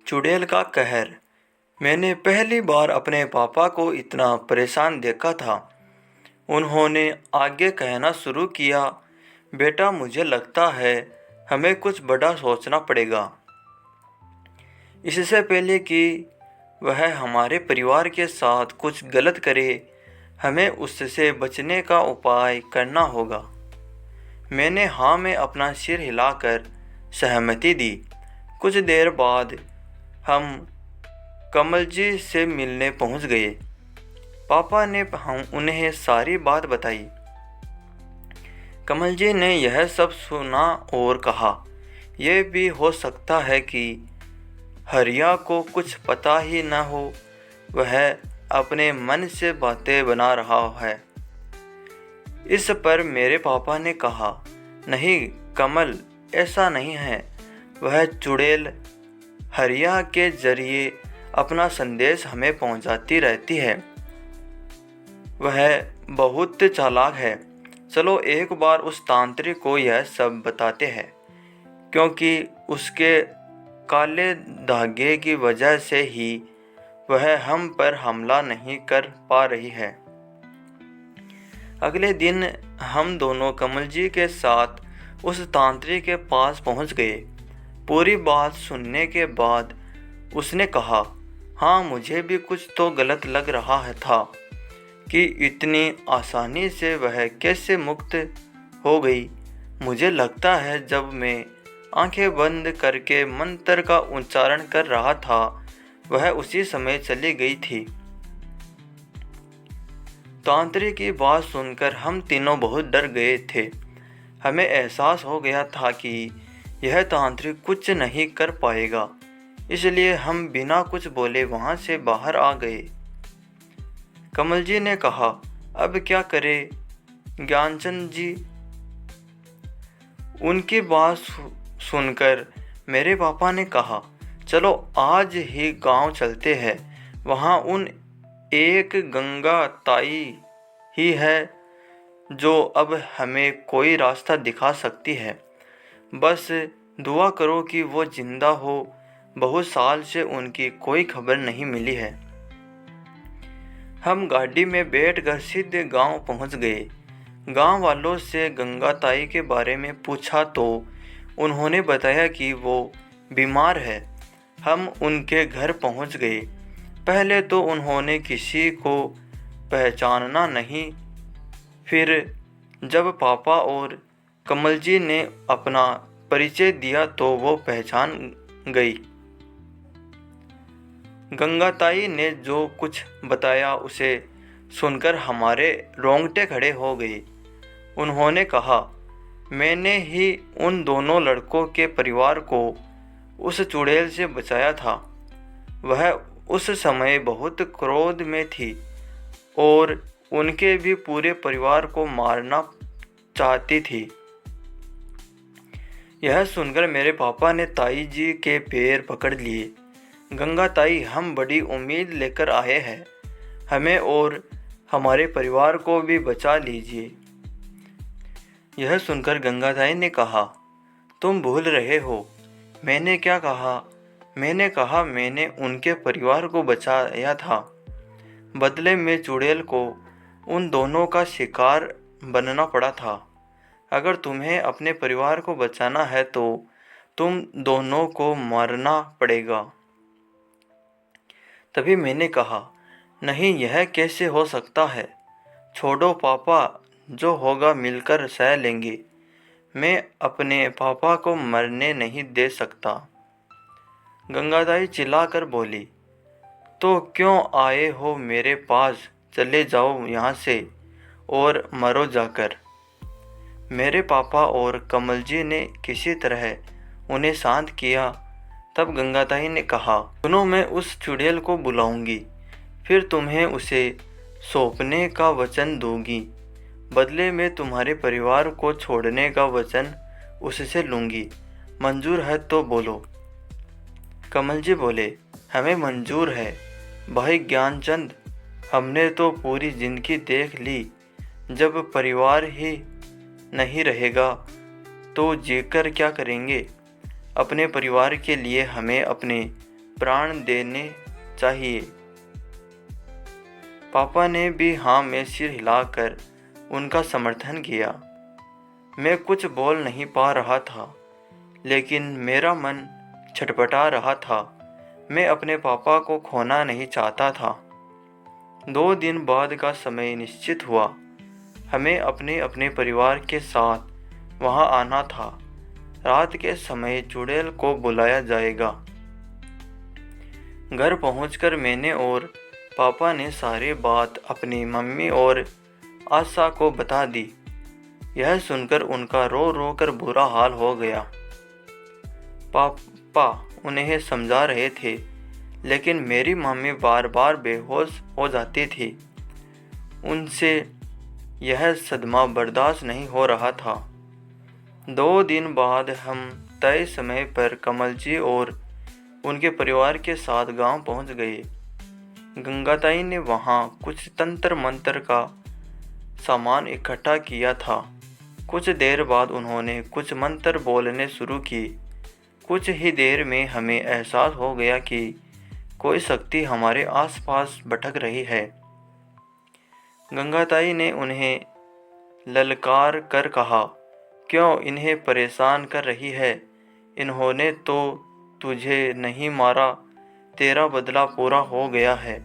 चुड़ैल का कहर। मैंने पहली बार अपने पापा को इतना परेशान देखा था। उन्होंने आगे कहना शुरू किया, बेटा मुझे लगता है हमें कुछ बड़ा सोचना पड़ेगा। इससे पहले कि वह हमारे परिवार के साथ कुछ गलत करे, हमें उससे बचने का उपाय करना होगा। मैंने हाँ में अपना सिर हिलाकर सहमति दी। कुछ देर बाद हम कमल जी से मिलने पहुंच गए। पापा ने उन्हें सारी बात बताई। कमल जी ने यह सब सुना और कहा, यह भी हो सकता है कि हरिया को कुछ पता ही न हो, वह अपने मन से बातें बना रहा है। इस पर मेरे पापा ने कहा, नहीं कमल, ऐसा नहीं है। वह चुड़ैल हरिया के जरिए अपना संदेश हमें पहुंचाती रहती है। वह बहुत चालाक है। चलो एक बार उस तांत्रिक को यह सब बताते हैं, क्योंकि उसके काले धागे की वजह से ही वह हम पर हमला नहीं कर पा रही है। अगले दिन हम दोनों कमल जी के साथ उस तांत्रिक के पास पहुंच गए। पूरी बात सुनने के बाद उसने कहा, हाँ मुझे भी कुछ तो गलत लग रहा था कि इतनी आसानी से वह कैसे मुक्त हो गई। मुझे लगता है जब मैं आंखें बंद करके मंत्र का उच्चारण कर रहा था, वह उसी समय चली गई थी। तांत्रिक की बात सुनकर हम तीनों बहुत डर गए थे। हमें एहसास हो गया था कि यह तांत्रिक कुछ नहीं कर पाएगा, इसलिए हम बिना कुछ बोले वहां से बाहर आ गए। कमल जी ने कहा, अब क्या करें ज्ञानचंद जी? उनकी बात सुनकर मेरे पापा ने कहा, चलो आज ही गांव चलते हैं। वहां उन एक गंगा ताई ही है जो अब हमें कोई रास्ता दिखा सकती है। बस दुआ करो कि वो जिंदा हो। बहुत साल से उनकी कोई खबर नहीं मिली है। हम गाड़ी में बैठकर सीधे गांव पहुंच गए। गांव वालों से गंगा ताई के बारे में पूछा तो उन्होंने बताया कि वो बीमार है। हम उनके घर पहुंच गए। पहले तो उन्होंने किसी को पहचानना नहीं, फिर जब पापा और कमल जी ने अपना परिचय दिया तो वो पहचान गई। गंगाताई ने जो कुछ बताया उसे सुनकर हमारे रोंगटे खड़े हो गए। उन्होंने कहा, मैंने ही उन दोनों लड़कों के परिवार को उस चुड़ैल से बचाया था। वह उस समय बहुत क्रोध में थी और उनके भी पूरे परिवार को मारना चाहती थी। यह सुनकर मेरे पापा ने ताई जी के पैर पकड़ लिए। गंगा ताई, हम बड़ी उम्मीद लेकर आए हैं, हमें और हमारे परिवार को भी बचा लीजिए। यह सुनकर गंगा ताई ने कहा, तुम भूल रहे हो, मैंने क्या कहा? मैंने कहा मैंने उनके परिवार को बचाया था। बदले में चुड़ैल को उन दोनों का शिकार बनना पड़ा था। अगर तुम्हें अपने परिवार को बचाना है तो तुम दोनों को मारना पड़ेगा। तभी मैंने कहा, नहीं यह कैसे हो सकता है? छोड़ो पापा, जो होगा मिलकर सह लेंगे। मैं अपने पापा को मरने नहीं दे सकता। गंगादाई चिल्लाकर बोली, तो क्यों आए हो मेरे पास? चले जाओ यहाँ से और मरो जाकर। मेरे पापा और कमल जी ने किसी तरह उन्हें शांत किया। तब गंगाताई ने कहा, सुनो, मैं उस चुड़ैल को बुलाऊंगी, फिर तुम्हें उसे सौंपने का वचन दूंगी। बदले में तुम्हारे परिवार को छोड़ने का वचन उससे लूंगी। मंजूर है तो बोलो। कमल जी बोले, हमें मंजूर है भाई ज्ञानचंद। हमने तो पूरी जिंदगी देख ली, जब परिवार ही नहीं रहेगा तो जीकर क्या करेंगे? अपने परिवार के लिए हमें अपने प्राण देने चाहिए। पापा ने भी हाँ में सिर हिलाकर उनका समर्थन किया। मैं कुछ बोल नहीं पा रहा था, लेकिन मेरा मन छटपटा रहा था। मैं अपने पापा को खोना नहीं चाहता था। 2 दिन बाद का समय निश्चित हुआ। हमें अपने अपने परिवार के साथ वहां आना था। रात के समय चुड़ैल को बुलाया जाएगा। घर पहुंचकर मैंने और पापा ने सारी बात अपनी मम्मी और आशा को बता दी। यह सुनकर उनका रो रो कर बुरा हाल हो गया। पापा उन्हें समझा रहे थे, लेकिन मेरी मम्मी बार बार बेहोश हो जाती थी। उनसे यह सदमा बर्दाश्त नहीं हो रहा था। 2 दिन बाद हम तय समय पर कमल जी और उनके परिवार के साथ गांव पहुंच गए। गंगाताई ने वहां कुछ तंत्र मंत्र का सामान इकट्ठा किया था। कुछ देर बाद उन्होंने कुछ मंत्र बोलने शुरू की। कुछ ही देर में हमें एहसास हो गया कि कोई शक्ति हमारे आसपास भटक रही है। गंगाताई ने उन्हें ललकार कर कहा, क्यों इन्हें परेशान कर रही है? इन्होंने तो तुझे नहीं मारा, तेरा बदला पूरा हो गया है,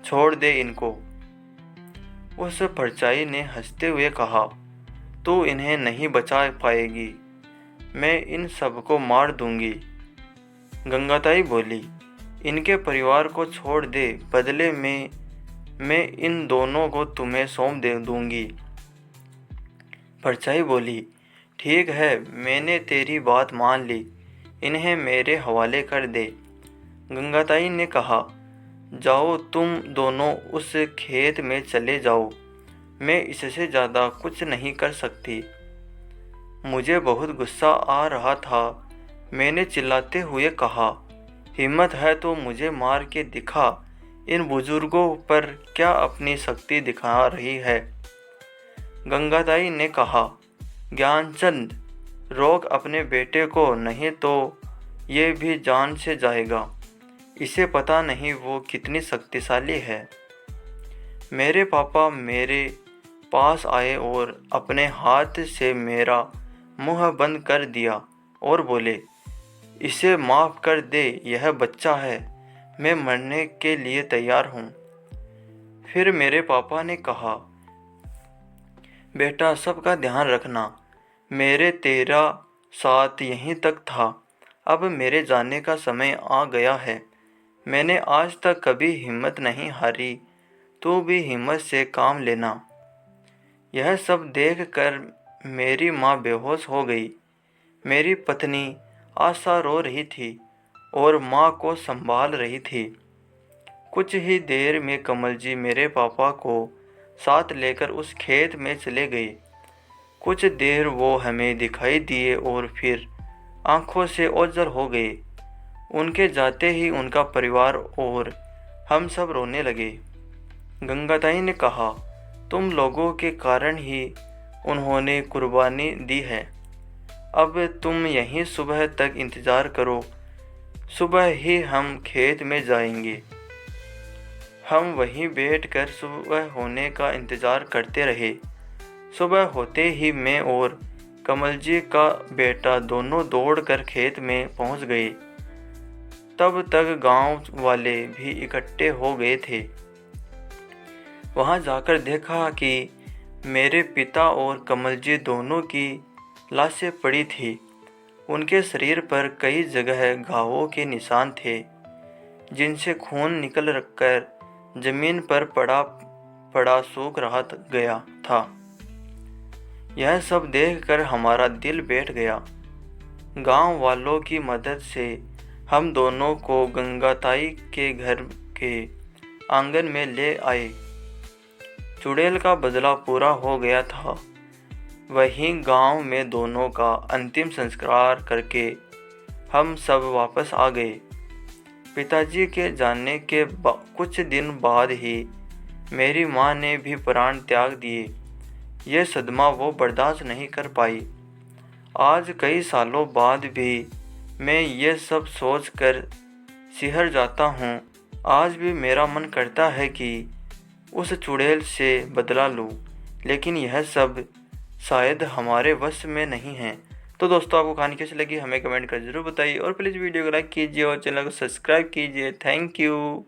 छोड़ दे इनको। उस परछाई ने हंसते हुए कहा, तू इन्हें नहीं बचा पाएगी, मैं इन सबको मार दूंगी। गंगाताई बोली, इनके परिवार को छोड़ दे, बदले में मैं इन दोनों को तुम्हें सौंप दे दूंगी। परछाई बोली, ठीक है, मैंने तेरी बात मान ली, इन्हें मेरे हवाले कर दे। गंगाताई ने कहा, जाओ तुम दोनों उस खेत में चले जाओ, मैं इससे ज़्यादा कुछ नहीं कर सकती। मुझे बहुत गुस्सा आ रहा था। मैंने चिल्लाते हुए कहा, हिम्मत है तो मुझे मार के दिखा, इन बुजुर्गों पर क्या अपनी शक्ति दिखा रही है। गंगाताई ने कहा, ज्ञानचंद, रोक अपने बेटे को, नहीं तो ये भी जान से जाएगा। इसे पता नहीं वो कितनी शक्तिशाली है। मेरे पापा मेरे पास आए और अपने हाथ से मेरा मुंह बंद कर दिया और बोले, इसे माफ़ कर दे, यह बच्चा है, मैं मरने के लिए तैयार हूँ। फिर मेरे पापा ने कहा, बेटा सबका ध्यान रखना, मेरे तेरा साथ यहीं तक था, अब मेरे जाने का समय आ गया है। मैंने आज तक कभी हिम्मत नहीं हारी, तू भी हिम्मत से काम लेना। यह सब देख कर मेरी माँ बेहोश हो गई। मेरी पत्नी आशा रो रही थी और माँ को संभाल रही थी। कुछ ही देर में कमल जी मेरे पापा को साथ लेकर उस खेत में चले गए। कुछ देर वो हमें दिखाई दिए और फिर आंखों से ओझल हो गए। उनके जाते ही उनका परिवार और हम सब रोने लगे। गंगाताई ने कहा, तुम लोगों के कारण ही उन्होंने कुर्बानी दी है। अब तुम यहीं सुबह तक इंतज़ार करो, सुबह ही हम खेत में जाएंगे। हम वहीं बैठकर सुबह होने का इंतज़ार करते रहे। सुबह होते ही मैं और कमल जी का बेटा दोनों दौड़कर खेत में पहुंच गए। तब तक गांव वाले भी इकट्ठे हो गए थे। वहां जाकर देखा कि मेरे पिता और कमल जी दोनों की लाशें पड़ी थी। उनके शरीर पर कई जगह घावों के निशान थे, जिनसे खून निकल कर जमीन पर पड़ा पड़ा सूख रहा गया था। यह सब देखकर हमारा दिल बैठ गया। गांव वालों की मदद से हम दोनों को गंगाताई के घर के आंगन में ले आए। चुड़ैल का बदला पूरा हो गया था। वहीं गांव में दोनों का अंतिम संस्कार करके हम सब वापस आ गए। पिताजी के जाने के कुछ दिन बाद ही मेरी माँ ने भी प्राण त्याग दिए। ये सदमा वो बर्दाश्त नहीं कर पाई। आज कई सालों बाद भी मैं ये सब सोचकर सिहर जाता हूँ। आज भी मेरा मन करता है कि उस चुड़ैल से बदला लूँ, लेकिन यह सब शायद हमारे वश में नहीं है। तो दोस्तों, आपको कहानी कैसी लगी हमें कमेंट कर ज़रूर बताइए और प्लीज़ वीडियो को लाइक कीजिए और चैनल को सब्सक्राइब कीजिए। Thank you.